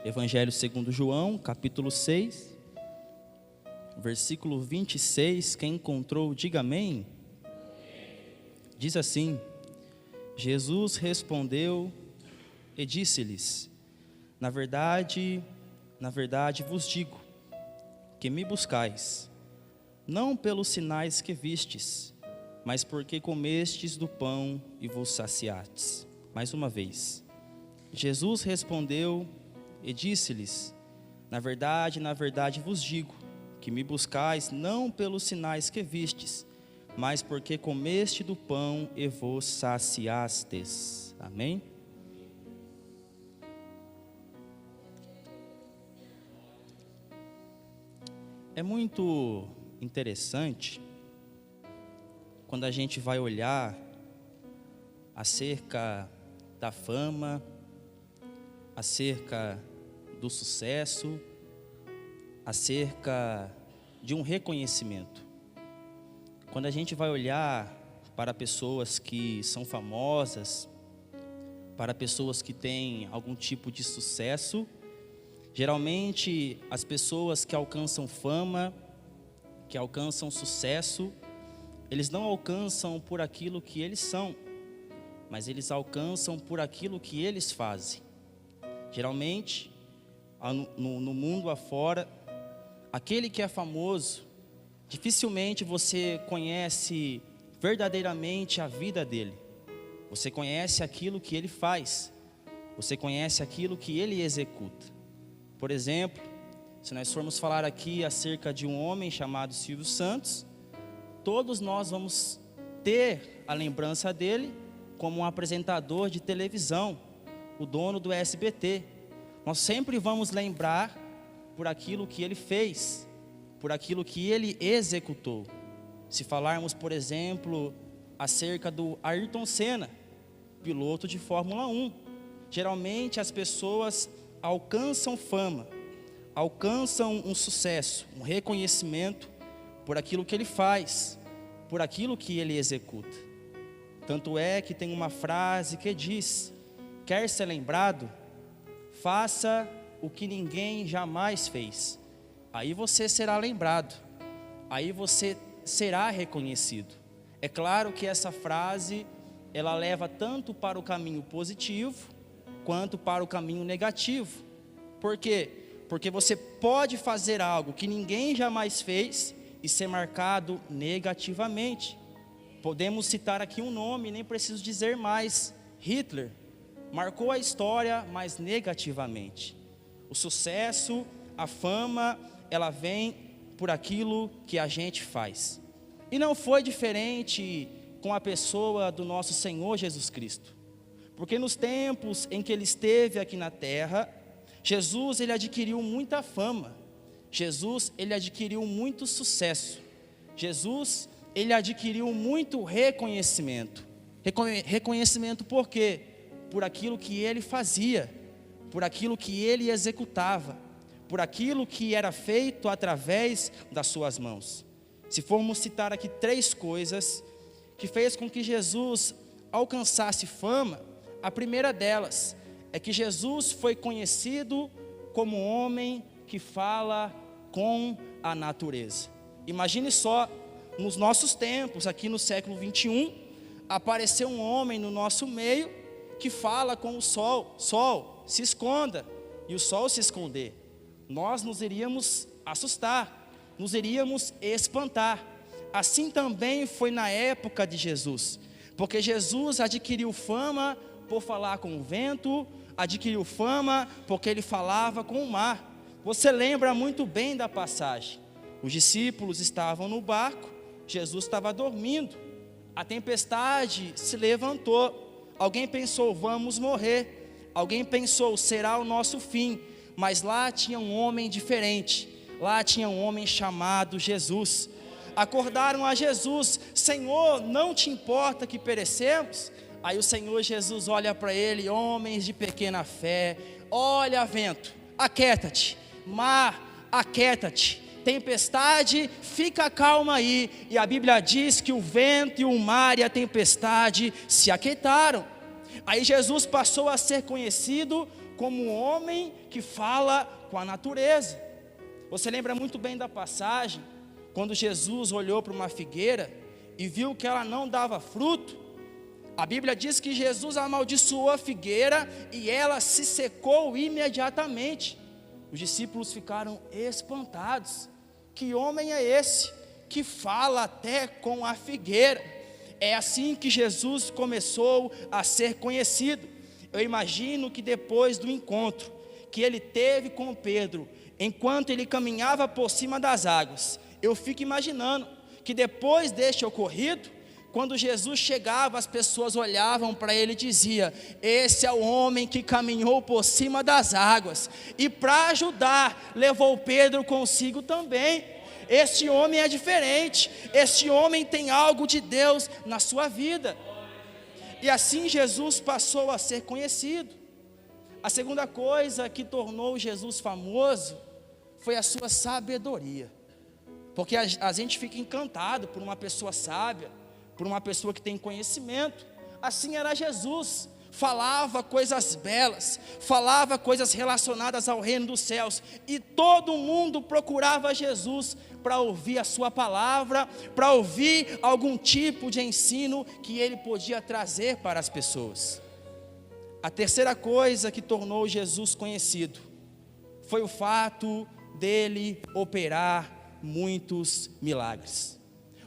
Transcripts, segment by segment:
Evangelho segundo João, capítulo 6, versículo 26. Quem encontrou, diga amém. Diz assim: Jesus respondeu e disse-lhes: na verdade vos digo, que me buscais, não pelos sinais que vistes, mas porque comestes do pão e vos saciastes. Mais uma vez. Jesus respondeu e disse-lhes: na verdade vos digo, que me buscais não pelos sinais que vistes, mas porque comeste do pão e vos saciastes. Amém? É muito interessante quando a gente vai olhar acerca da fama, acerca do sucesso, acerca de um reconhecimento. Quando a gente vai olhar para pessoas que são famosas, para pessoas que têm algum tipo de sucesso, geralmente as pessoas que alcançam fama, que alcançam sucesso, eles não alcançam por aquilo que eles são, mas eles alcançam por aquilo que eles fazem. Geralmente, no mundo afora, aquele que é famoso, dificilmente você conhece verdadeiramente a vida dele. Você conhece aquilo que ele faz, você conhece aquilo que ele executa. Por exemplo, se nós formos falar aqui acerca de um homem chamado Silvio Santos, todos nós vamos ter a lembrança dele como um apresentador de televisão, o dono do SBT. Nós sempre vamos lembrar por aquilo que ele fez, por aquilo que ele executou. Se falarmos, por exemplo, acerca do Ayrton Senna, piloto de Fórmula 1, geralmente as pessoas alcançam fama, alcançam um sucesso, um reconhecimento por aquilo que ele faz, por aquilo que ele executa. Tanto é que tem uma frase que diz: quer ser lembrado, faça o que ninguém jamais fez. Aí você será lembrado, aí você será reconhecido. É claro que essa frase, ela leva tanto para o caminho positivo, quanto para o caminho negativo. Por quê? Porque você pode fazer algo que ninguém jamais fez e ser marcado negativamente. Podemos citar aqui um nome, nem preciso dizer mais: Hitler. Marcou a história, mas negativamente. O sucesso, a fama, ela vem por aquilo que a gente faz. E não foi diferente com a pessoa do nosso Senhor Jesus Cristo. Porque nos tempos em que ele esteve aqui na terra, Jesus, ele adquiriu muita fama. Jesus, ele adquiriu muito sucesso. Jesus, ele adquiriu muito reconhecimento. Reconhecimento por quê? Por aquilo que ele fazia, por aquilo que ele executava, por aquilo que era feito através das suas mãos. Se formos citar aqui 3 coisas que fez com que Jesus alcançasse fama, a primeira delas é que Jesus foi conhecido como um homem que fala com a natureza. Imagine só, nos nossos tempos, aqui no século 21, apareceu um homem no nosso meio que fala com o sol: sol, se esconda, e o sol se esconder. Nós nos iríamos assustar, nos iríamos espantar. Assim também foi na época de Jesus, porque Jesus adquiriu fama por falar com o vento, adquiriu fama porque ele falava com o mar. Você lembra muito bem da passagem. Os discípulos estavam no barco, Jesus estava dormindo, a tempestade se levantou. Alguém pensou: vamos morrer. Alguém pensou: será o nosso fim. Mas lá tinha um homem diferente, lá tinha um homem chamado Jesus. Acordaram a Jesus: Senhor, não te importa que perecemos? Aí o Senhor Jesus olha para ele: homens de pequena fé, olha vento, aquieta-te, mar, aquieta-te, tempestade, fica calma aí. E a Bíblia diz que o vento e o mar e a tempestade se aquietaram. Aí Jesus passou a ser conhecido como um homem que fala com a natureza. Você lembra muito bem da passagem, quando Jesus olhou para uma figueira e viu que ela não dava fruto. A Bíblia diz que Jesus amaldiçoou a figueira e ela se secou imediatamente. Os discípulos ficaram espantados. Que homem é esse que fala até com a figueira? É assim que Jesus começou a ser conhecido. Eu imagino que depois do encontro que ele teve com Pedro, enquanto ele caminhava por cima das águas, eu fico imaginando que depois deste ocorrido, quando Jesus chegava, as pessoas olhavam para ele e diziam: esse é o homem que caminhou por cima das águas, e para ajudar, levou Pedro consigo também. Este homem é diferente, este homem tem algo de Deus na sua vida. E assim Jesus passou a ser conhecido. A segunda coisa que tornou Jesus famoso foi a sua sabedoria. Porque a gente fica encantado por uma pessoa sábia, por uma pessoa que tem conhecimento. Assim era Jesus, falava coisas belas, falava coisas relacionadas ao reino dos céus, e todo mundo procurava Jesus para ouvir a sua palavra, para ouvir algum tipo de ensino que ele podia trazer para as pessoas. A terceira coisa que tornou Jesus conhecido foi o fato dele operar muitos milagres.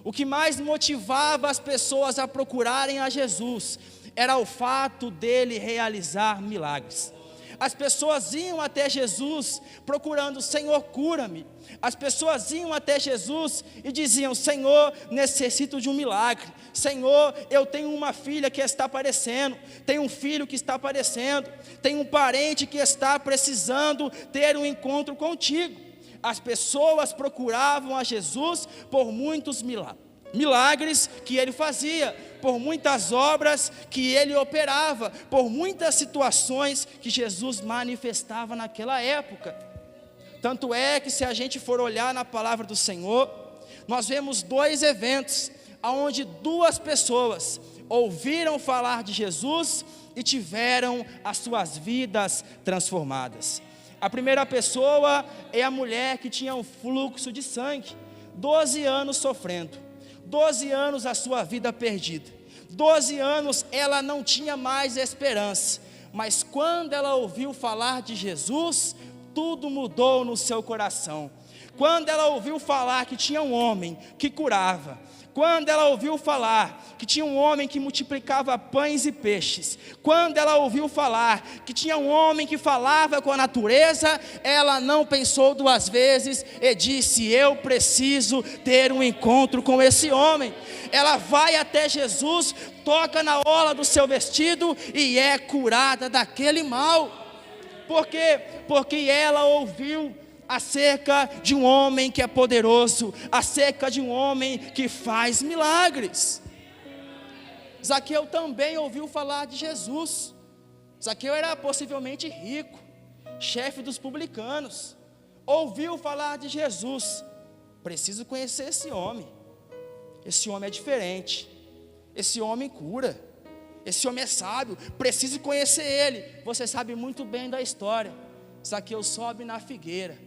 O que mais motivava as pessoas a procurarem a Jesus era o fato dele realizar milagres. As pessoas iam até Jesus procurando: Senhor, cura-me. As pessoas iam até Jesus e diziam: Senhor, necessito de um milagre. Senhor, eu tenho uma filha que está padecendo, tenho um filho que está padecendo, tenho um parente que está precisando ter um encontro contigo. As pessoas procuravam a Jesus por muitos milagres que ele fazia, por muitas obras que ele operava, por muitas situações que Jesus manifestava naquela época. Tanto é que, se a gente for olhar na palavra do Senhor, nós vemos dois eventos onde duas pessoas ouviram falar de Jesus e tiveram as suas vidas transformadas. A primeira pessoa é a mulher que tinha um fluxo de sangue, 12 anos sofrendo, 12 anos a sua vida perdida, 12 anos ela não tinha mais esperança, mas quando ela ouviu falar de Jesus, tudo mudou no seu coração. Quando ela ouviu falar que tinha um homem que curava, quando ela ouviu falar que tinha um homem que multiplicava pães e peixes, quando ela ouviu falar que tinha um homem que falava com a natureza, ela não pensou duas vezes e disse: eu preciso ter um encontro com esse homem. Ela vai até Jesus, toca na orla do seu vestido e é curada daquele mal. Por quê? Porque ela ouviu acerca de um homem que é poderoso, acerca de um homem que faz milagres. Zaqueu também ouviu falar de Jesus. Zaqueu era possivelmente rico, chefe dos publicanos, ouviu falar de Jesus. Preciso conhecer esse homem é diferente, esse homem cura, esse homem é sábio, preciso conhecer ele. Você sabe muito bem da história. Zaqueu sobe na figueira,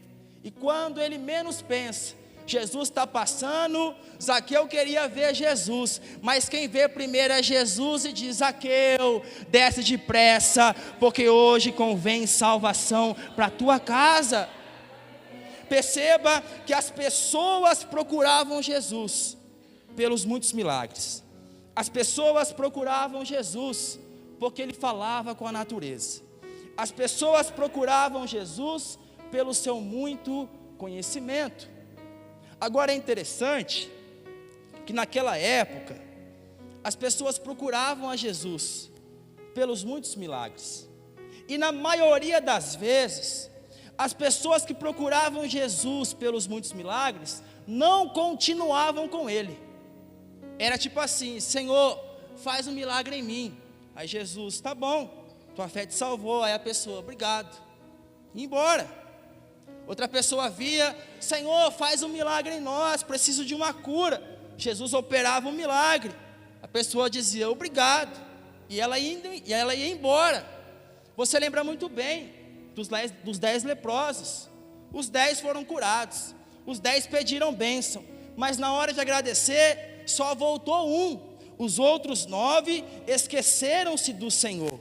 e quando ele menos pensa, Jesus está passando. Zaqueu queria ver Jesus, mas quem vê primeiro é Jesus e diz: Zaqueu, desce depressa, porque hoje convém salvação para a tua casa. Perceba que as pessoas procuravam Jesus pelos muitos milagres. As pessoas procuravam Jesus porque ele falava com a natureza. As pessoas procuravam Jesus pelo seu muito conhecimento. Agora é interessante que naquela época as pessoas procuravam a Jesus pelos muitos milagres, e na maioria das vezes as pessoas que procuravam Jesus pelos muitos milagres não continuavam com ele. Era tipo assim: Senhor, faz um milagre em mim. Aí Jesus: tá bom, tua fé te salvou. Aí a pessoa: obrigado, e embora. Outra pessoa via: Senhor, faz um milagre em nós, preciso de uma cura. Jesus operava um milagre, a pessoa dizia: obrigado, e ela ia embora. Você lembra muito bem dos 10 leprosos. Os 10 foram curados, os 10 pediram bênção, mas na hora de agradecer, só voltou um. Os outros 9 esqueceram-se do Senhor.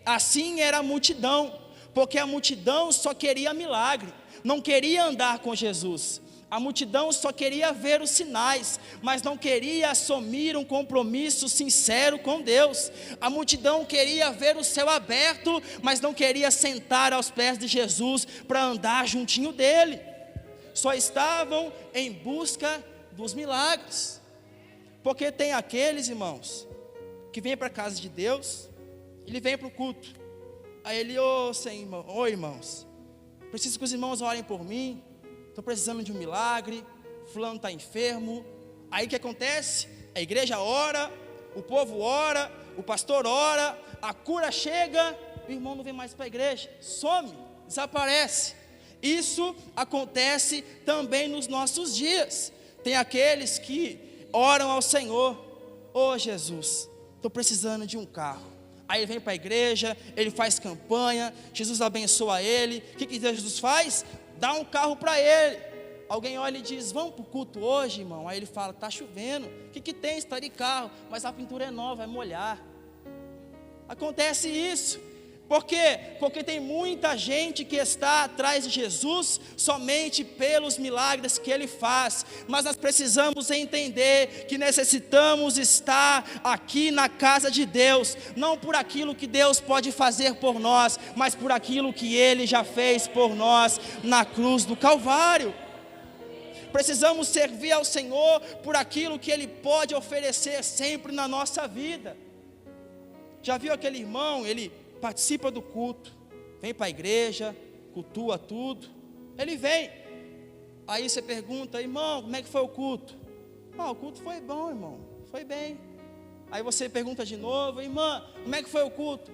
Assim era a multidão, porque a multidão só queria milagre, não queria andar com Jesus. A multidão só queria ver os sinais, mas não queria assumir um compromisso sincero com Deus. A multidão queria ver o céu aberto, mas não queria sentar aos pés de Jesus para andar juntinho dele. Só estavam em busca dos milagres. Porque tem aqueles, irmãos, que vêm para a casa de Deus, ele vem para o culto. Aí ele, ô irmãos, preciso que os irmãos orem por mim. Estou precisando de um milagre, fulano está enfermo. Aí o que acontece? A igreja ora, o povo ora, o pastor ora, a cura chega, o irmão não vem mais para a igreja, some, desaparece. Isso acontece também nos nossos dias. Tem aqueles que oram ao Senhor: ô Jesus, estou precisando de um carro. Aí ele vem para a igreja, ele faz campanha, Jesus abençoa ele. O que Jesus faz? Dá um carro para ele. Alguém olha e diz: vamos para o culto hoje, irmão? Aí ele fala: está chovendo. O que tem? Está de carro, mas a pintura é nova, vai molhar. Acontece isso. Por quê? Porque tem muita gente que está atrás de Jesus somente pelos milagres que Ele faz. Mas nós precisamos entender que necessitamos estar aqui na casa de Deus, não por aquilo que Deus pode fazer por nós, mas por aquilo que Ele já fez por nós na cruz do Calvário. Precisamos servir ao Senhor por aquilo que Ele pode oferecer sempre na nossa vida. Já viu aquele irmão, ele participa do culto, vem para a igreja, cultua tudo, ele vem, aí você pergunta: irmão, como é que foi o culto? O culto foi bom, irmão, foi bem. Aí você pergunta de novo: irmã, como é que foi o culto?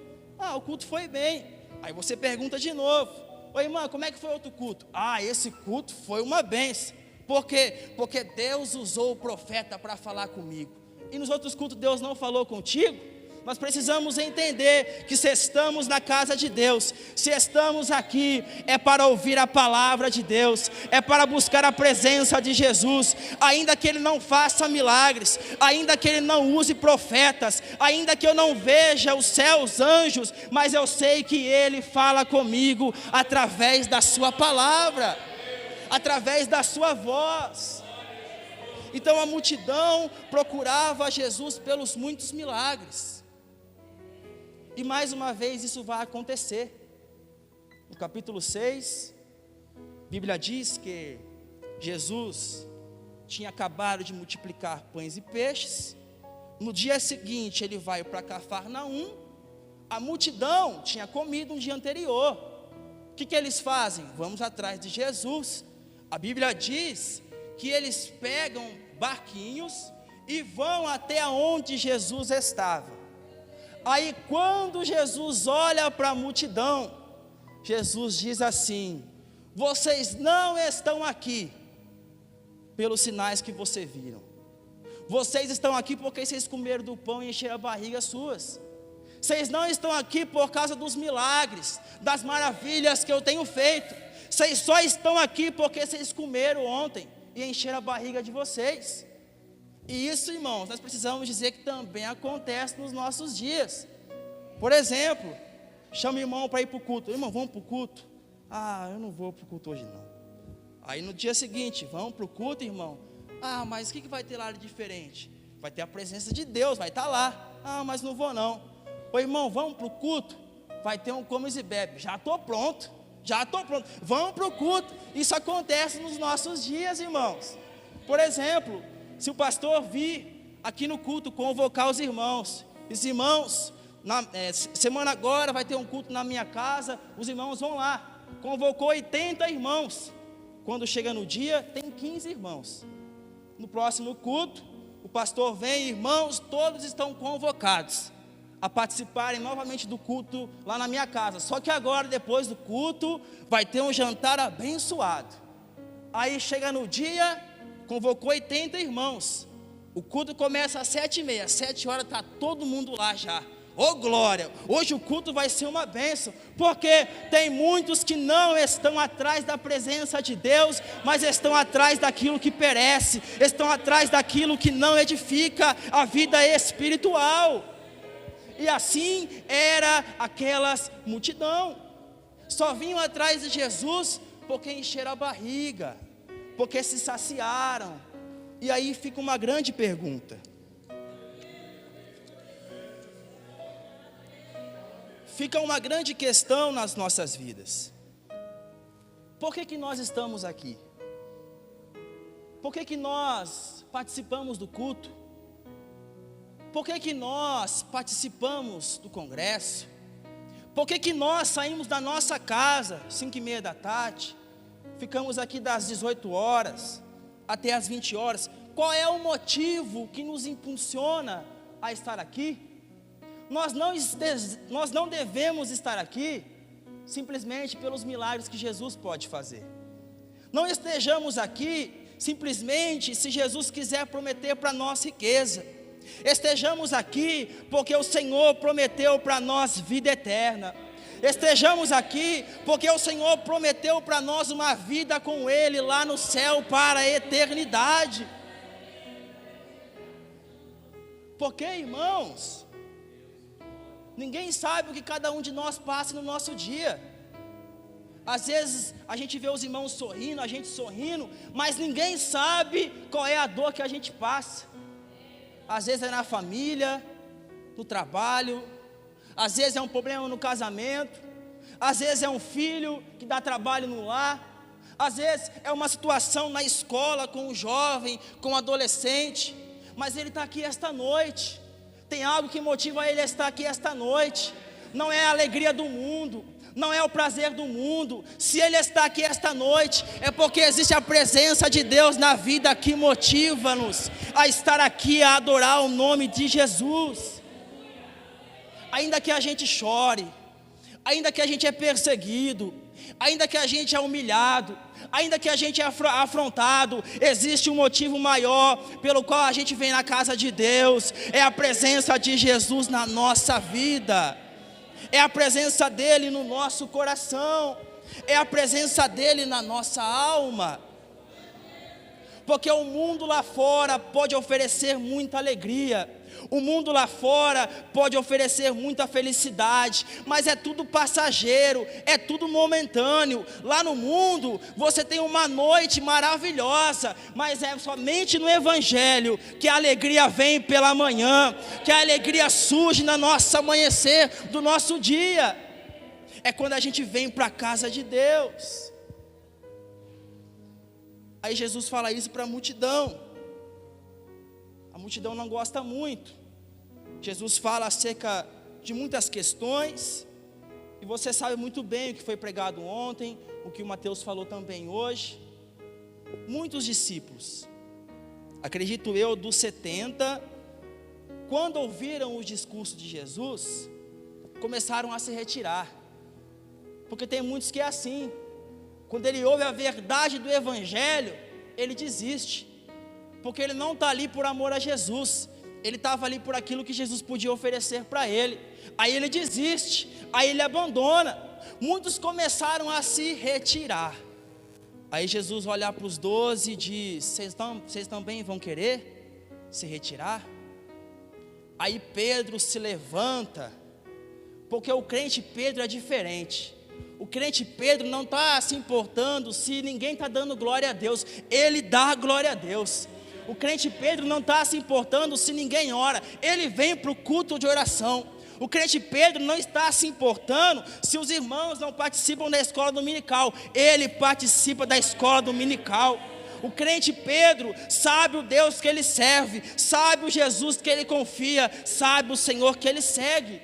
O culto foi bem. Aí você pergunta de novo: ô irmã, como é que foi outro culto? Esse culto foi uma bênção. Por quê? Porque Deus usou o profeta para falar comigo. E nos outros cultos Deus não falou contigo? Nós precisamos entender que se estamos na casa de Deus, se estamos aqui, é para ouvir a palavra de Deus, é para buscar a presença de Jesus, ainda que Ele não faça milagres, ainda que Ele não use profetas, ainda que eu não veja os céus, os anjos, mas eu sei que Ele fala comigo através da sua palavra, através da sua voz. Então a multidão procurava Jesus pelos muitos milagres. E mais uma vez isso vai acontecer. No capítulo 6, a Bíblia diz que Jesus tinha acabado de multiplicar pães e peixes. No dia seguinte ele vai para Cafarnaum. A multidão tinha comido um dia anterior. O que eles fazem? Vamos atrás de Jesus. A Bíblia diz que eles pegam barquinhos e vão até onde Jesus estava. Aí quando Jesus olha para a multidão, Jesus diz assim: vocês não estão aqui pelos sinais que vocês viram. Vocês estão aqui porque vocês comeram do pão e encheram a barriga suas. Vocês não estão aqui por causa dos milagres, das maravilhas que eu tenho feito. Vocês só estão aqui porque vocês comeram ontem e encheram a barriga de vocês. E isso, irmãos, nós precisamos dizer que também acontece nos nossos dias. Por exemplo, chama o irmão para ir para o culto. Irmão, vamos para o culto? Eu não vou para o culto hoje não. Aí no dia seguinte, vamos para o culto, irmão? Mas o que vai ter lá de diferente? Vai ter a presença de Deus, vai estar lá. Mas não vou não. Ô irmão, vamos para o culto? Vai ter um comes e bebe. Já estou pronto. Vamos para o culto. Isso acontece nos nossos dias, irmãos. Por exemplo, se o pastor vir aqui no culto convocar os irmãos, semana agora vai ter um culto na minha casa, os irmãos vão lá, convocou 80 irmãos, quando chega no dia, tem 15 irmãos, no próximo culto, o pastor vem, irmãos, todos estão convocados, a participarem novamente do culto lá na minha casa, só que agora, depois do culto, vai ter um jantar abençoado, aí chega no dia, convocou 80 irmãos, o culto começa às 7h30, 7 horas está todo mundo lá já, Ô glória, hoje o culto vai ser uma bênção, porque tem muitos que não estão atrás da presença de Deus, mas estão atrás daquilo que perece, estão atrás daquilo que não edifica a vida espiritual. E assim era aquelas multidão, só vinham atrás de Jesus porque encheram a barriga, porque se saciaram. E aí fica uma grande pergunta. Fica uma grande questão nas nossas vidas. Por que nós estamos aqui? Por que nós participamos do culto? Por que nós participamos do congresso? Por que nós saímos da nossa casa 5:30 da tarde, ficamos aqui das 18 horas até as 20 horas? Qual é o motivo que nos impulsiona a estar aqui? Nós não devemos estar aqui simplesmente pelos milagres que Jesus pode fazer. Não estejamos aqui simplesmente se Jesus quiser prometer para nós riqueza. Estejamos aqui porque o Senhor prometeu para nós vida eterna. Estejamos aqui porque o Senhor prometeu para nós uma vida com Ele lá no céu para a eternidade. Porque, irmãos, ninguém sabe o que cada um de nós passa no nosso dia. Às vezes a gente vê os irmãos sorrindo, a gente sorrindo, mas ninguém sabe qual é a dor que a gente passa. Às vezes é na família, no trabalho, às vezes é um problema no casamento, às vezes é um filho que dá trabalho no lar, às vezes é uma situação na escola com um jovem, com um adolescente, mas ele está aqui esta noite. Tem algo que motiva ele a estar aqui esta noite. Não é a alegria do mundo, não é o prazer do mundo. Se ele está aqui esta noite, é porque existe a presença de Deus na vida que motiva-nos a estar aqui, a adorar o nome de Jesus. Ainda que a gente chore, ainda que a gente é perseguido, ainda que a gente é humilhado, ainda que a gente é afrontado, existe um motivo maior pelo qual a gente vem na casa de Deus. É a presença de Jesus na nossa vida, é a presença dele no nosso coração, é a presença dele na nossa alma. Porque o mundo lá fora pode oferecer muita alegria, o mundo lá fora pode oferecer muita felicidade, mas é tudo passageiro, é tudo momentâneo. Lá no mundo você tem uma noite maravilhosa, mas é somente no Evangelho que a alegria vem pela manhã, que a alegria surge no nosso amanhecer do nosso dia. É quando a gente vem para a casa de Deus. Aí Jesus fala isso para a multidão. A multidão não gosta muito. Jesus fala acerca de muitas questões, e você sabe muito bem o que foi pregado ontem, o que o Mateus falou também hoje. Muitos discípulos, acredito eu, dos 70, quando ouviram o discurso de Jesus, começaram a se retirar. Porque tem muitos que é assim. Quando ele ouve a verdade do Evangelho, ele desiste, porque ele não está ali por amor a Jesus, ele estava ali por aquilo que Jesus podia oferecer para ele. Aí ele desiste, aí ele abandona. Muitos começaram a se retirar. Aí Jesus olha para os 12 e diz: vocês também vão querer se retirar? Aí Pedro se levanta, porque o crente Pedro é diferente. O crente Pedro não está se importando se ninguém está dando glória a Deus, ele dá glória a Deus. O crente Pedro não está se importando se ninguém ora, ele vem para o culto de oração. O crente Pedro não está se importando se os irmãos não participam da escola dominical, ele participa da escola dominical. O crente Pedro sabe o Deus que ele serve, sabe o Jesus que ele confia, sabe o Senhor que ele segue.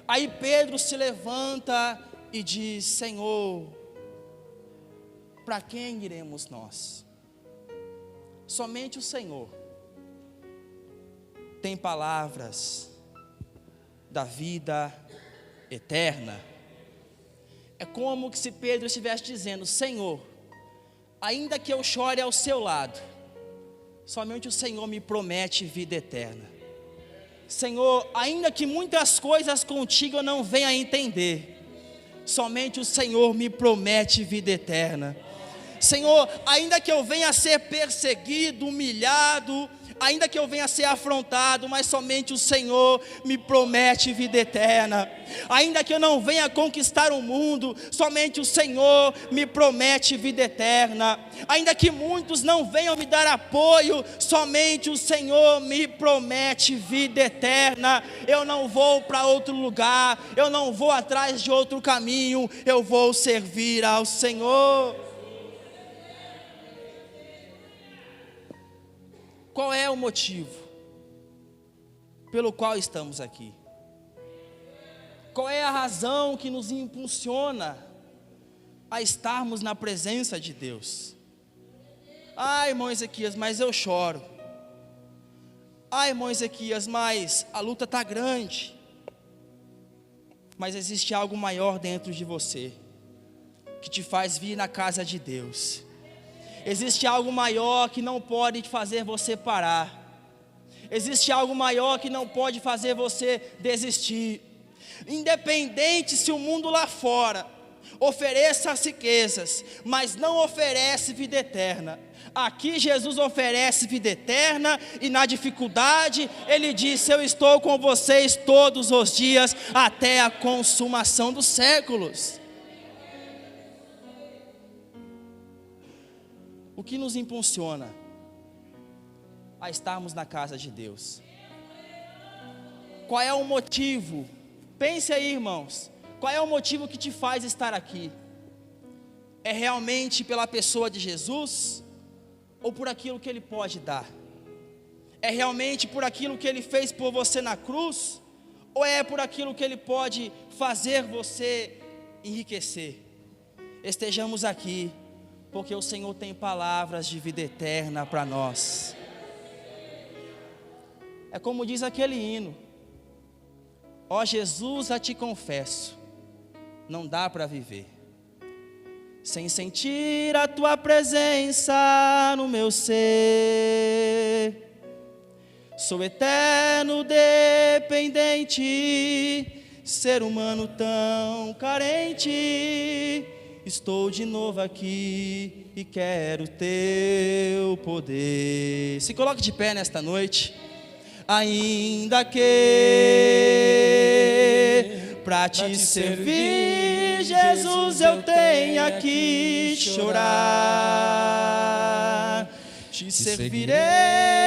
Aí Pedro se levanta e diz: Senhor, para quem iremos nós? Somente o Senhor tem palavras da vida eterna. É como se Pedro estivesse dizendo: Senhor, ainda que eu chore ao seu lado, somente o Senhor me promete vida eterna. Senhor, ainda que muitas coisas contigo eu não venha a entender, somente o Senhor me promete vida eterna. Senhor, ainda que eu venha a ser perseguido, humilhado, ainda que eu venha a ser afrontado, mas somente o Senhor me promete vida eterna. Ainda que eu não venha a conquistar o mundo, somente o Senhor me promete vida eterna. Ainda que muitos não venham me dar apoio, somente o Senhor me promete vida eterna. Eu não vou para outro lugar, eu não vou atrás de outro caminho, eu vou servir ao Senhor. Qual é o motivo pelo qual estamos aqui? Qual é a razão que nos impulsiona a estarmos na presença de Deus? Ai, irmão Ezequias, mas eu choro. Ai, irmão Ezequias, mas a luta está grande. Mas existe algo maior dentro de você, que te faz vir na casa de Deus. Existe algo maior que não pode fazer você parar. Existe algo maior que não pode fazer você desistir. Independente se o mundo lá fora ofereça as riquezas, mas não oferece vida eterna, aqui Jesus oferece vida eterna. E na dificuldade Ele disse: eu estou com vocês todos os dias, até a consumação dos séculos. O que nos impulsiona a estarmos na casa de Deus? Qual é o motivo? Pense aí, irmãos. Qual é o motivo que te faz estar aqui? É realmente pela pessoa de Jesus? Ou por aquilo que Ele pode dar? É realmente por aquilo que Ele fez por você na cruz? Ou é por aquilo que Ele pode fazer você enriquecer? Estejamos aqui porque o Senhor tem palavras de vida eterna para nós. É como diz aquele hino: ó Jesus, a ti confesso, não dá para viver sem sentir a tua presença no meu ser. Sou eterno dependente, ser humano tão carente. Estou de novo aqui e quero teu poder. Se coloque de pé nesta noite. Ainda que para te servir, Jesus, eu tenha que chorar, te servirei.